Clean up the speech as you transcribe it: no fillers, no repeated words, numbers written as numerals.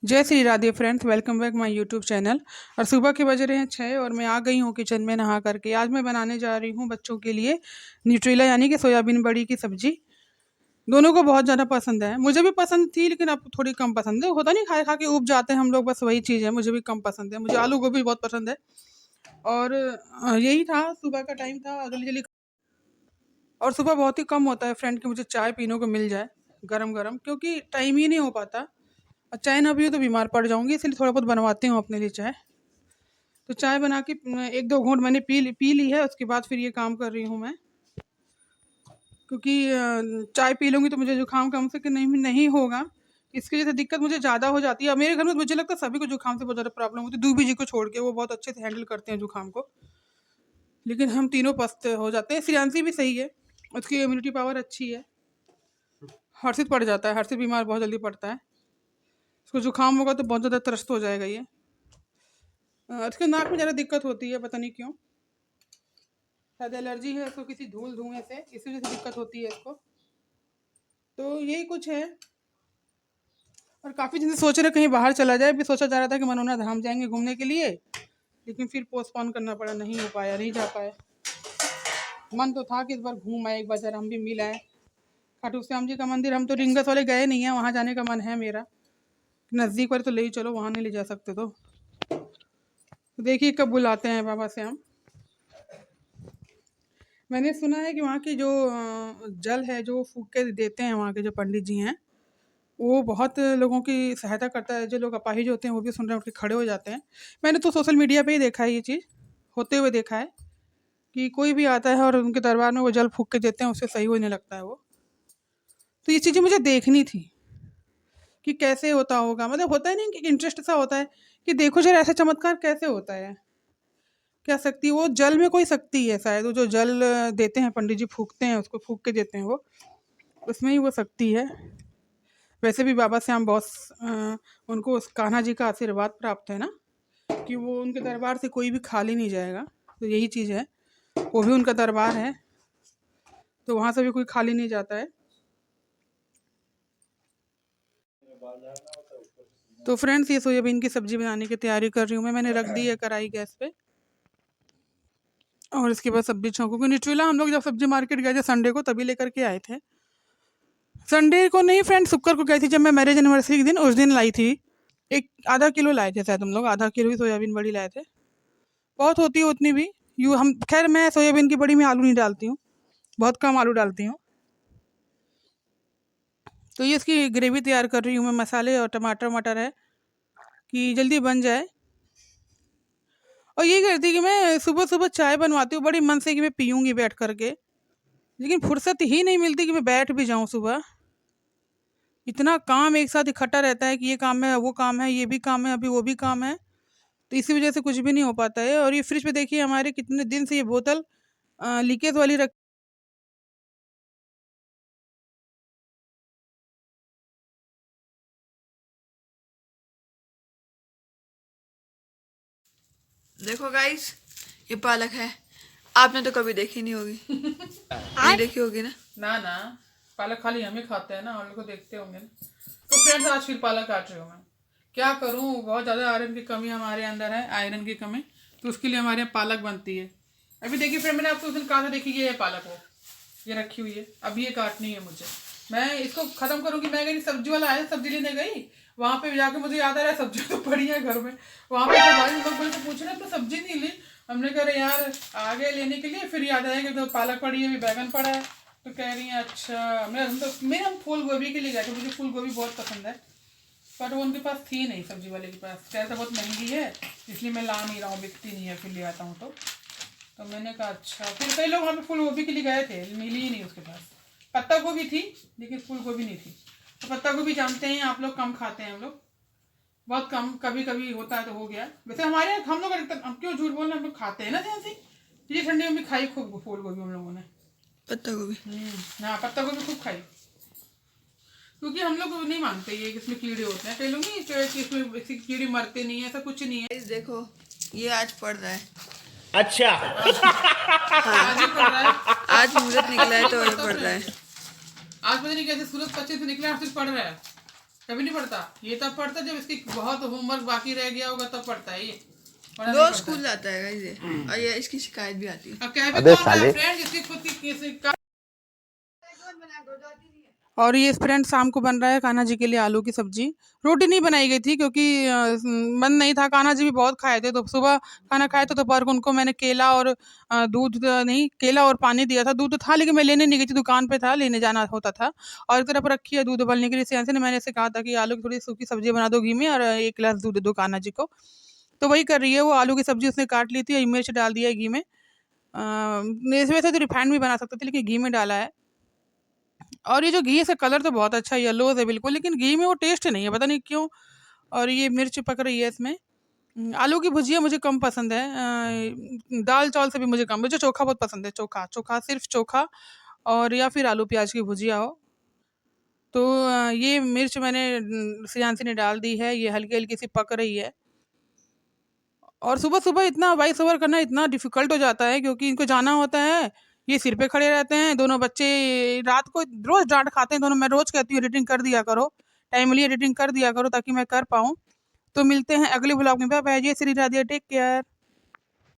जय Shri Radhe friends, welcome back my YouTube channel. और सुबह के बज रहे हैं 6 और मैं आ गई हूँ किचन में नहा करके। आज मैं बनाने जा रही हूँ बच्चों के लिए न्यूट्रेला यानी कि सोयाबीन बड़ी की सब्जी। दोनों को बहुत ज़्यादा पसंद है, मुझे भी पसंद थी लेकिन अब थोड़ी कम पसंद है। होता नहीं, खा खा के ऊब जाते हैं हम लोग, बस वही चीज़ है। मुझे भी कम पसंद है, मुझे आलू गोभी बहुत पसंद है। और यही था, सुबह का टाइम था, जल्दी जल्दी। और सुबह बहुत ही कम होता है फ्रेंड कि मुझे चाय पीने को मिल जाए गरम गरम, क्योंकि टाइम ही नहीं हो पाता। और चाय ना पियो तो बीमार पड़ जाऊंगी, इसलिए थोड़ा बहुत बनवाती हूँ अपने लिए चाय। तो चाय बना के एक दो घूंट मैंने पी ली है। उसके बाद फिर ये काम कर रही हूँ मैं, क्योंकि चाय पी लूँगी तो मुझे जुकाम कम से कम नहीं होगा। इसकी वजह से दिक्कत मुझे ज़्यादा हो जाती है। अब मेरे घर में मुझे लगता है सभी को जुकाम से बहुत ज़्यादा प्रॉब्लम होती है, दूबी जी को छोड़ के, वो बहुत अच्छे से हैंडल करते हैं जुकाम को। लेकिन हम तीनों पस्त हो जाते हैं। श्रियांशी भी सही है, उसकी इम्यूनिटी पावर अच्छी है। हर्षित पड़ जाता है, हर्षित बीमार बहुत जल्दी पड़ता है। उसको जुकाम होगा तो बहुत ज़्यादा त्रस्त हो जाएगा ये। उसके नाक में ज़्यादा दिक्कत होती है, पता नहीं क्यों। शायद एलर्जी है इसको किसी धूल धुएं से, इसी वजह से दिक्कत होती है इसको। तो यही कुछ है। और काफ़ी दिन से सोच रहे कहीं बाहर चला जाए, भी सोचा जा रहा था कि मनोना धाम जाएंगे घूमने के लिए, लेकिन फिर पोस्टपोन करना पड़ा, नहीं हो पाया, नहीं जा पाए। मन तो था कि इस बार घूम आए, एक बार जरा हम भी मिल आए। खाटू श्याम जी का मंदिर, हम तो रिंगस वाले गए नहीं हैं, वहाँ जाने का मन है मेरा। नज़दीक वाले तो ले ही चलो, वहाँ नहीं ले जा सकते तो देखिए कब बुलाते हैं बाबा श्याम। मैंने सुना है कि वहाँ की जो जल है जो फूक के देते हैं, वहाँ के जो पंडित जी हैं, वो बहुत लोगों की सहायता करता है। जो लोग अपाहिज होते हैं वो भी सुन रहे हैं, उठ के खड़े हो जाते हैं। मैंने तो सोशल मीडिया पे ही देखा है, ये चीज़ होते हुए देखा है कि कोई भी आता है और उनके दरबार में वो जल फूक के देते हैं, उससे सही होने लगता है वो। तो ये चीज़ें मुझे देखनी थी कि कैसे होता होगा। मतलब होता है नहीं कि इंटरेस्ट सा होता है कि देखो जरा ऐसा चमत्कार कैसे होता है, क्या शक्ति, वो जल में कोई शक्ति है शायद। वो जो जल देते हैं पंडित जी, फूकते हैं, उसको फूक के देते हैं, वो उसमें ही वो शक्ति है। वैसे भी बाबा श्याम बहुत उनको उस कान्हा जी का आशीर्वाद प्राप्त है ना, कि वो उनके दरबार से कोई भी खाली नहीं जाएगा। तो यही चीज़ है, वो भी उनका दरबार है, तो वहाँ से भी कोई खाली नहीं जाता है। तो फ्रेंड्स, ये सोयाबीन की सब्जी बनाने की तैयारी कर रही हूँ मैं। मैंने रख दी है कढ़ाई गैस पे, और इसके बाद सब्जी छौंकूंगी। न्यूट्रेला हम लोग जब सब्जी मार्केट गए थे संडे को, तभी लेकर के आए थे। संडे को नहीं फ्रेंड, शुक्र को गई थी, जब मैं मैरिज एनिवर्सरी के दिन, उस दिन लाई थी। एक आधा किलो लाए थे शायद हम लोग, आधा किलो ही सोयाबीन बड़ी लाए थे। बहुत होती है उतनी भी। यूँ हम, खैर मैं सोयाबीन की बड़ी में आलू नहीं डालती हूँ, बहुत कम आलू डालती हूँ। तो ये इसकी ग्रेवी तैयार कर रही हूँ मैं। मसाले और टमाटर मटर है कि जल्दी बन जाए। और ये करती कि मैं सुबह सुबह चाय बनवाती हूँ बड़ी मन से कि मैं पीऊँगी बैठ करके, लेकिन फुर्सत ही नहीं मिलती कि मैं बैठ भी जाऊँ सुबह। इतना काम एक साथ इकट्ठा रहता है कि ये काम है, वो काम है, ये भी काम है, अभी वो भी काम है। तो इसी वजह से कुछ भी नहीं हो पाता है। और ये फ्रिज पे देखिए हमारे कितने दिन से ये बोतल लीकेज वाली रख। देखो गाइस, ये पालक है। आपने तो कभी देखी नहीं होगी। नहीं देखी होगी ना। ना ना, पालक खाली हमें खाते हैं ना, हम लोग को देखते होंगे ना। तो फ्रेंड्स, आज फिर पालक काट रही हूँ मैं। क्या करूँ, बहुत ज़्यादा आयरन की कमी हमारे अंदर है, आयरन की कमी। तो उसके लिए हमारे यहाँ पालक बनती है। अभी देखिए फ्रेंड, मैंने आपको उस दिन कहा था, देखिए ये है पालक, वो ये रखी हुई है। अब ये काटनी है मुझे। मैं इसको खत्म करूँगी। मैं गई सब्जी वाला आया, सब्जी लेने गई, वहाँ पे जाके मुझे याद आ रहा है सब्जी तो पड़ी है घर में। वहाँ पे तो भाई लोग बोले, तो पूछ रहे तो सब्जी नहीं ली। हमने कहा अरे यार, आ गए लेने के लिए, फिर याद आया कि तो पालक पड़ी है, अभी बैगन पड़ा है। तो कह रही है अच्छा। हम फूल गोभी के लिए गए थे, मुझे फूल गोभी बहुत पसंद है, पर वो उनके पास थी नहीं, सब्जी वाले के पास। कह रहा बहुत महंगी है, इसलिए मैं ला नहीं रहा हूँ, बिकती नहीं है, फिर ले आता हूँ। तो मैंने कहा अच्छा। फिर कई लोग वहाँ पे फूल गोभी के लिए गए थे, मिली ही नहीं उसके पास। पत्ता गोभी थी लेकिन फूल गोभी नहीं थी। तो पत्ता गोभी जानते हैं आप लोग, कम खाते हैं हम लोग, बहुत कम, कभी कभी होता है तो हो गया। वैसे हमारे यहाँ हम लोग, हम क्यों झूठ बोल रहे हैं, हम लोग खाते हैं ना ध्यान से। ये ठंडी में भी खाई खूब फूल गोभी हम लोगों ने। पत्ता गोभी। हाँ, पत्ता गोभी खूब खाई, क्योंकि हम लोग नहीं मानते ये कि इसमें कीड़े होते हैं। कई लोग नहीं, कि इसमें कीड़े मरते नहीं है, ऐसा कुछ नहीं है। गाइस देखो, ये आज पड़ रहा है। अच्छा। आज ही पड़ रहा है। आज मुहूर्त निकला है तो ये पड़ रहा है। आज पता नहीं कैसे सूरज पश्चिम से निकला, आज पड़ रहा है। कभी नहीं पढ़ता। ये तब पढ़ता जब इसकी बहुत होमवर्क बाकी रह गया होगा तब पढ़ता है ये, वरना नहीं रोज पढ़ता। स्कूल जाता है guys ये, और ये इसकी शिकायत भी आती है। अब कह भी अबे कौन रहा है साले। फ्रेंड, इसकी खुद की और ये फ्रेंड शाम को बन रहा है कान्हा जी के लिए आलू की सब्जी। रोटी नहीं बनाई गई थी क्योंकि मन नहीं था। कान्हा जी भी बहुत खाए थे, तो सुबह खाना खाए तो दोपहर को उनको मैंने केला और दूध नहीं, केला और पानी दिया था। दूध तो था लेकिन मैं लेने नहीं गई थी, दुकान पे था, लेने जाना होता था। और एक तरफ रखी है दूध उबलने के लिए। सियांसी ने मैंने ऐसे कहा था कि आलू की थोड़ी सूखी सब्जी बना दो घी में और 1 गिलास दूध दे दो कान्हा जी को। तो वही कर रही है वो। आलू की सब्जी उसने काट ली थी और मिर्च डाल दिया है घी में। वैसे तो रिफाइंड भी बना सकते थे लेकिन घी में डाला है। और ये जो घी है इसका कलर तो बहुत अच्छा येलो है बिल्कुल, लेकिन घी में वो टेस्ट नहीं है, पता नहीं क्यों। और ये मिर्च पक रही है इसमें। आलू की भुजिया मुझे कम पसंद है। दाल चावल से भी मुझे कम। मुझे चोखा बहुत पसंद है, चोखा चोखा, सिर्फ चोखा और या फिर आलू प्याज की भुजिया हो। तो ये मिर्च मैंने श्रेयांशी ने डाल दी है, ये हल्की हल्की सी पक रही है। और सुबह-सुबह इतना वॉइस ओवर करना इतना डिफ़िकल्ट हो जाता है क्योंकि इनको जाना होता है, ये सिर पे खड़े रहते हैं, दोनों बच्चे रात को रोज़ डाँट खाते हैं दोनों। मैं रोज़ कहती हूँ एडिटिंग कर दिया करो, टाइमली एडिटिंग कर दिया करो ताकि मैं कर पाऊँ। तो मिलते हैं अगले व्लॉग में, बाय बाय, जय श्री राधे, टेक केयर।